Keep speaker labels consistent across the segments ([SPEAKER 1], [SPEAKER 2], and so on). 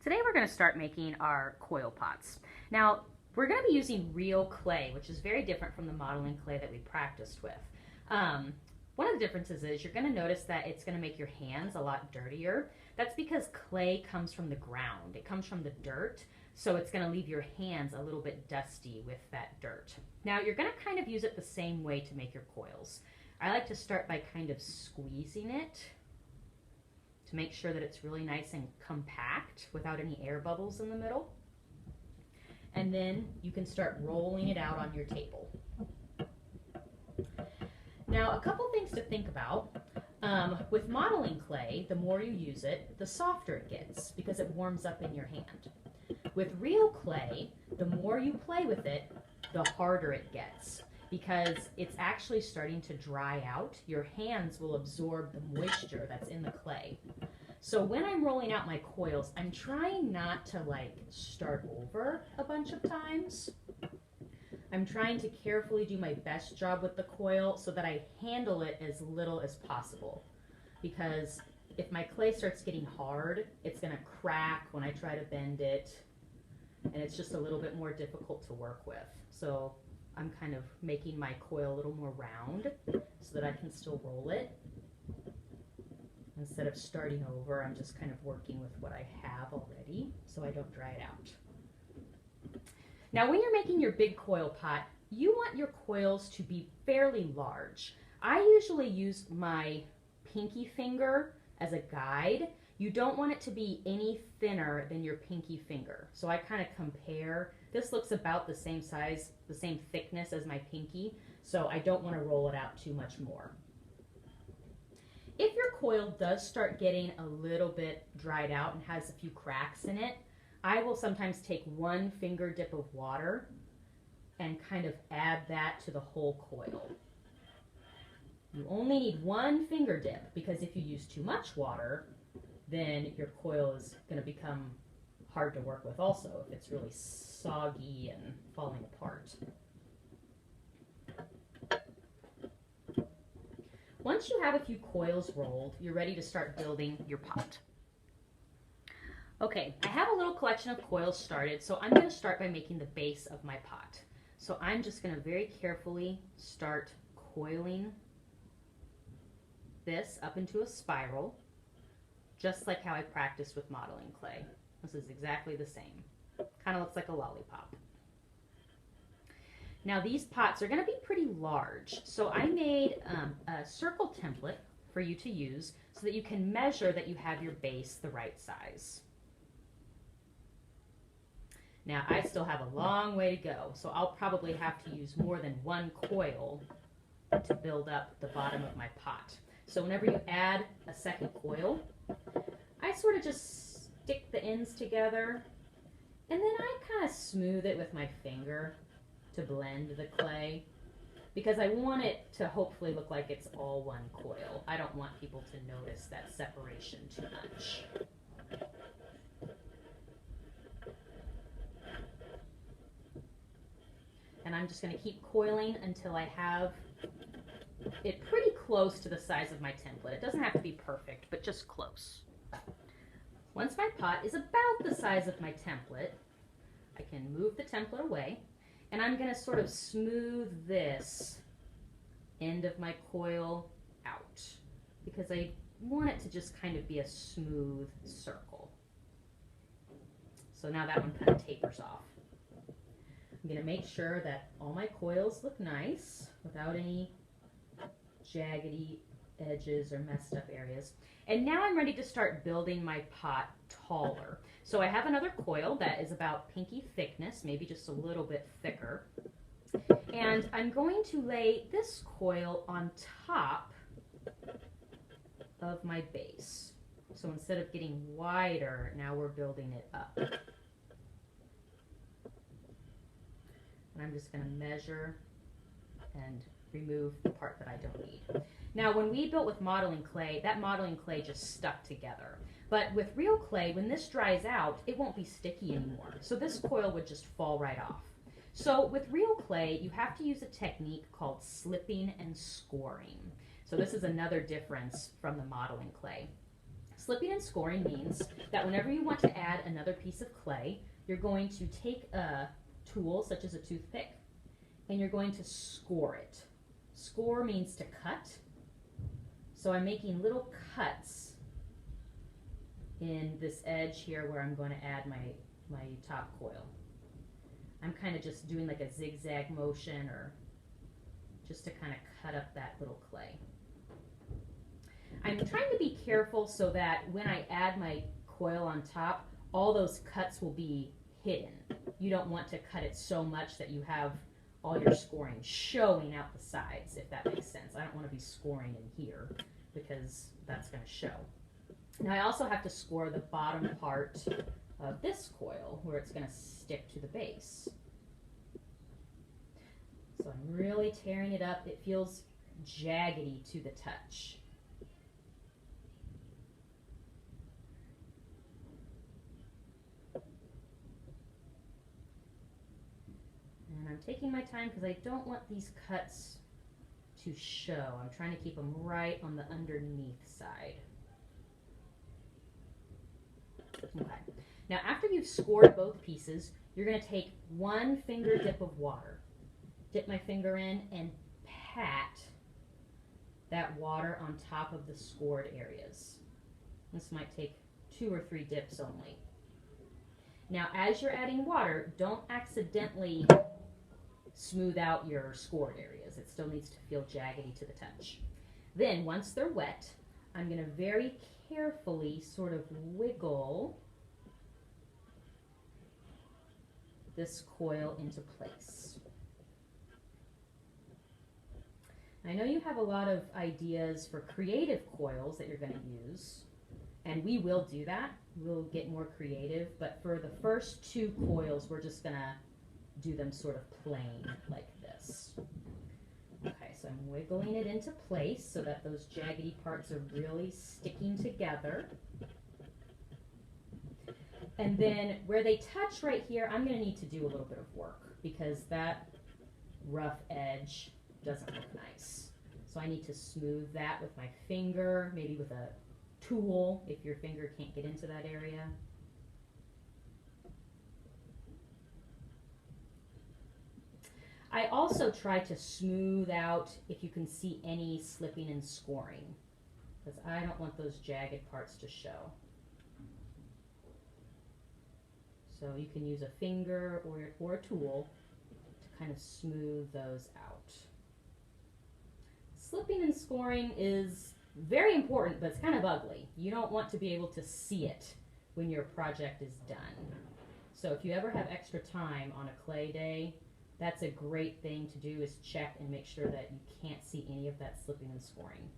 [SPEAKER 1] Today we're going to start making our coil pots. Now, we're going to be using real clay, which is very different from the modeling clay that we practiced with. One of the differences is you're going to notice that it's going to make your hands a lot dirtier. That's because clay comes from the ground. It comes from the dirt, so it's going to leave your hands a little bit dusty with that dirt. Now, you're going to kind of use it the same way to make your coils. I like to start by kind of squeezing it to make sure that it's really nice and compact without any air bubbles in the middle. And then you can start rolling it out on your table. Now, a couple things to think about. With modeling clay, the more you use it, the softer it gets because it warms up in your hand. With real clay, the more you play with it, the harder it gets because it's actually starting to dry out. Your hands will absorb the moisture that's in the clay. So when I'm rolling out my coils, I'm trying not to start over a bunch of times. I'm trying to carefully do my best job with the coil so that I handle it as little as possible. Because if my clay starts getting hard, it's going to crack when I try to bend it, and it's just a little bit more difficult to work with. So I'm kind of making my coil a little more round so that I can still roll it. Instead of starting over, I'm just kind of working with what I have already so I don't dry it out. Now, when you're making your big coil pot, you want your coils to be fairly large. I usually use my pinky finger as a guide. You don't want it to be any thinner than your pinky finger. So I kind of compare. This looks about the same size, the same thickness as my pinky, so I don't want to roll it out too much more. If your coil does start getting a little bit dried out and has a few cracks in it, I will sometimes take one finger dip of water and kind of add that to the whole coil. You only need one finger dip because if you use too much water, then your coil is going to become hard to work with also if it's really soggy and falling apart. Once you have a few coils rolled, you're ready to start building your pot. Okay, I have a little collection of coils started, so I'm going to start by making the base of my pot. So I'm just going to very carefully start coiling this up into a spiral, just like how I practiced with modeling clay. This is exactly the same. Kind of looks like a lollipop. Now these pots are going to be pretty large, so I made a circle template for you to use so that you can measure that you have your base the right size. Now I still have a long way to go, so I'll probably have to use more than one coil to build up the bottom of my pot. So whenever you add a second coil, I sort of just stick the ends together, and then I kind of smooth it with my finger to blend the clay, because I want it to hopefully look like it's all one coil. I don't want people to notice that separation too much. And I'm just going to keep coiling until I have it pretty close to the size of my template. It doesn't have to be perfect, but just close. Once my pot is about the size of my template, I can move the template away. And I'm going to sort of smooth this end of my coil out because I want it to just kind of be a smooth circle. So now that one kind of tapers off. I'm going to make sure that all my coils look nice without any jaggedy edges or messed up areas. And now I'm ready to start building my pot taller. So I have another coil that is about pinky thickness, maybe just a little bit thicker. And I'm going to lay this coil on top of my base. So instead of getting wider, now we're building it up. And I'm just going to measure and remove the part that I don't need. Now, when we built with modeling clay, that modeling clay just stuck together. But with real clay, when this dries out, it won't be sticky anymore. So this coil would just fall right off. So with real clay, you have to use a technique called slipping and scoring. So this is another difference from the modeling clay. Slipping and scoring means that whenever you want to add another piece of clay, you're going to take a tool such as a toothpick and you're going to score it. Score means to cut. So I'm making little cuts in this edge here where I'm going to add my top coil. I'm kind of just doing like a zigzag motion or just to kind of cut up that little clay. I'm trying to be careful so that when I add my coil on top, all those cuts will be hidden. You don't want to cut it so much that you have all your scoring showing out the sides, if that makes sense. I don't want to be scoring in here because that's going to show. Now I also have to score the bottom part of this coil where it's going to stick to the base. So I'm really tearing it up. It feels jaggedy to the touch. And I'm taking my time because I don't want these cuts to show. I'm trying to keep them right on the underneath side. Okay. Now after you've scored both pieces, you're going to take one finger dip of water. Dip my finger in and pat that water on top of the scored areas. This might take 2 or 3 dips only. Now as you're adding water, don't accidentally smooth out your scored areas. It still needs to feel jaggedy to the touch. Then once they're wet, I'm going to very carefully sort of wiggle this coil into place. I know you have a lot of ideas for creative coils that you're going to use, and we will do that. We'll get more creative, but for the first 2 coils, we're just going to do them sort of plain like this. Okay, so I'm wiggling it into place so that those jaggedy parts are really sticking together. And then where they touch right here, I'm going to need to do a little bit of work because that rough edge doesn't look nice. So I need to smooth that with my finger, maybe with a tool if your finger can't get into that area. I also try to smooth out if you can see any slipping and scoring because I don't want those jagged parts to show. So you can use a finger or a tool to kind of smooth those out. Slipping and scoring is very important, but it's kind of ugly. You don't want to be able to see it when your project is done. So if you ever have extra time on a clay day, that's a great thing to do is check and make sure that you can't see any of that slipping and scoring.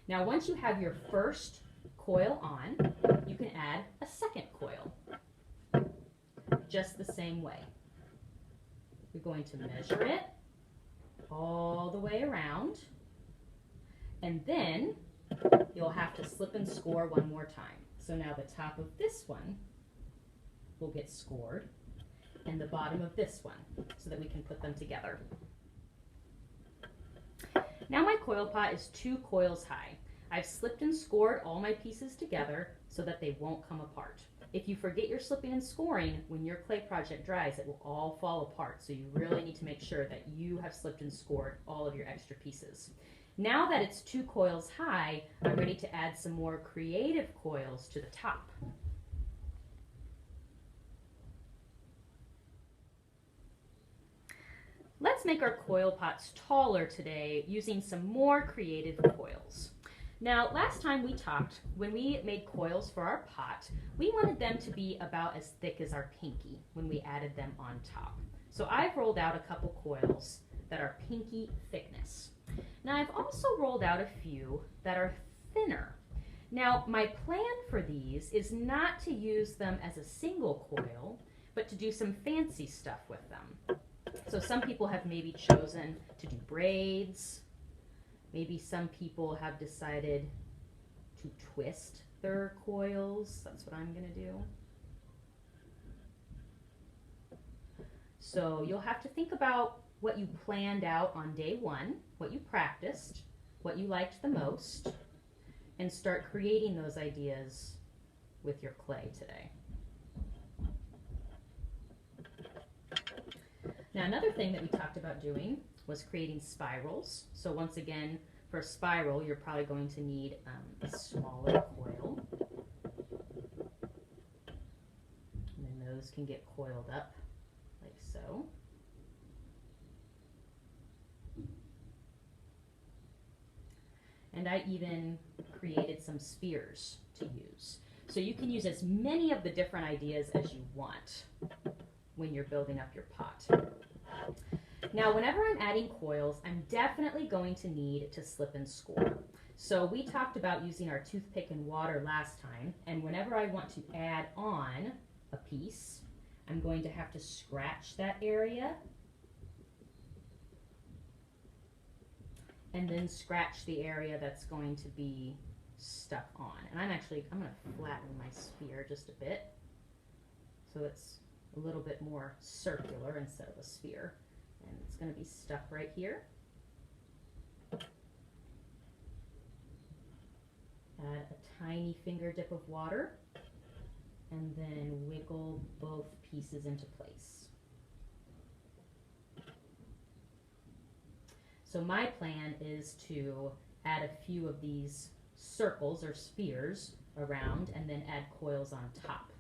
[SPEAKER 1] Now once you have your first coil on, you can add a second coil. Just the same way. You're going to measure it all the way around, and then you'll have to slip and score one more time. So now the top of this one will get scored, and the bottom of this one, so that we can put them together. Now my coil pot is 2 coils high. I've slipped and scored all my pieces together so that they won't come apart. If you forget your slipping and scoring, when your clay project dries, it will all fall apart. So you really need to make sure that you have slipped and scored all of your extra pieces. Now that it's 2 coils high, I'm ready to add some more creative coils to the top. Let's make our coil pots taller today using some more creative coils. Now, last time we talked, when we made coils for our pot, we wanted them to be about as thick as our pinky when we added them on top. So I've rolled out a couple coils that are pinky thickness. Now I've also rolled out a few that are thinner. Now my plan for these is not to use them as a single coil, but to do some fancy stuff with them. So some people have maybe chosen to do braids. Maybe some people have decided to twist their coils. That's what I'm going to do. So you'll have to think about what you planned out on day 1, what you practiced, what you liked the most. and start creating those ideas with your clay today. Now, another thing that we talked about doing was creating spirals. So once again, for a spiral, you're probably going to need a smaller coil. And then those can get coiled up like so. And I even created some spheres to use. So you can use as many of the different ideas as you want when you're building up your pot. Now, whenever I'm adding coils, I'm definitely going to need to slip and score. So we talked about using our toothpick and water last time, and whenever I want to add on a piece, I'm going to have to scratch that area and then scratch the area that's going to be stuck on. And I'm going to flatten my sphere just a bit so it's a little bit more circular instead of a sphere. And it's going to be stuck right here. Add a tiny finger dip of water and then wiggle both pieces into place. So my plan is to add a few of these circles or spheres around and then add coils on top.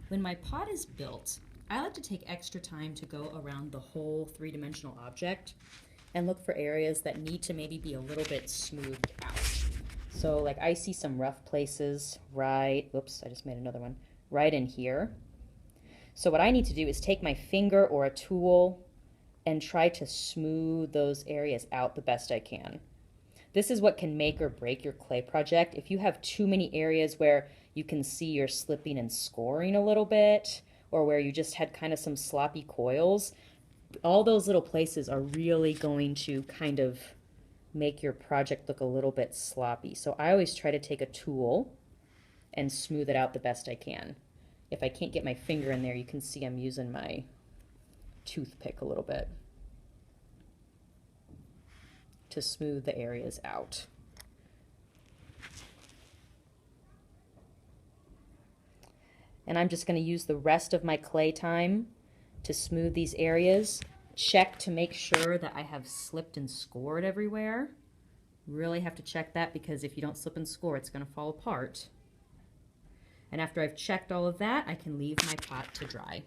[SPEAKER 1] When my pot is built, I like to take extra time to go around the whole three-dimensional object and look for areas that need to maybe be a little bit smoothed out. So like I see some rough places right in here. So what I need to do is take my finger or a tool and try to smooth those areas out the best I can. This is what can make or break your clay project. If you have too many areas where you can see you're slipping and scoring a little bit, or where you just had kind of some sloppy coils, all those little places are really going to kind of make your project look a little bit sloppy. So I always try to take a tool and smooth it out the best I can. If I can't get my finger in there, you can see I'm using my toothpick a little bit to smooth the areas out. And I'm just going to use the rest of my clay time to smooth these areas. Check to make sure that I have slipped and scored everywhere. Really have to check that, because if you don't slip and score, it's going to fall apart. And after I've checked all of that, I can leave my pot to dry.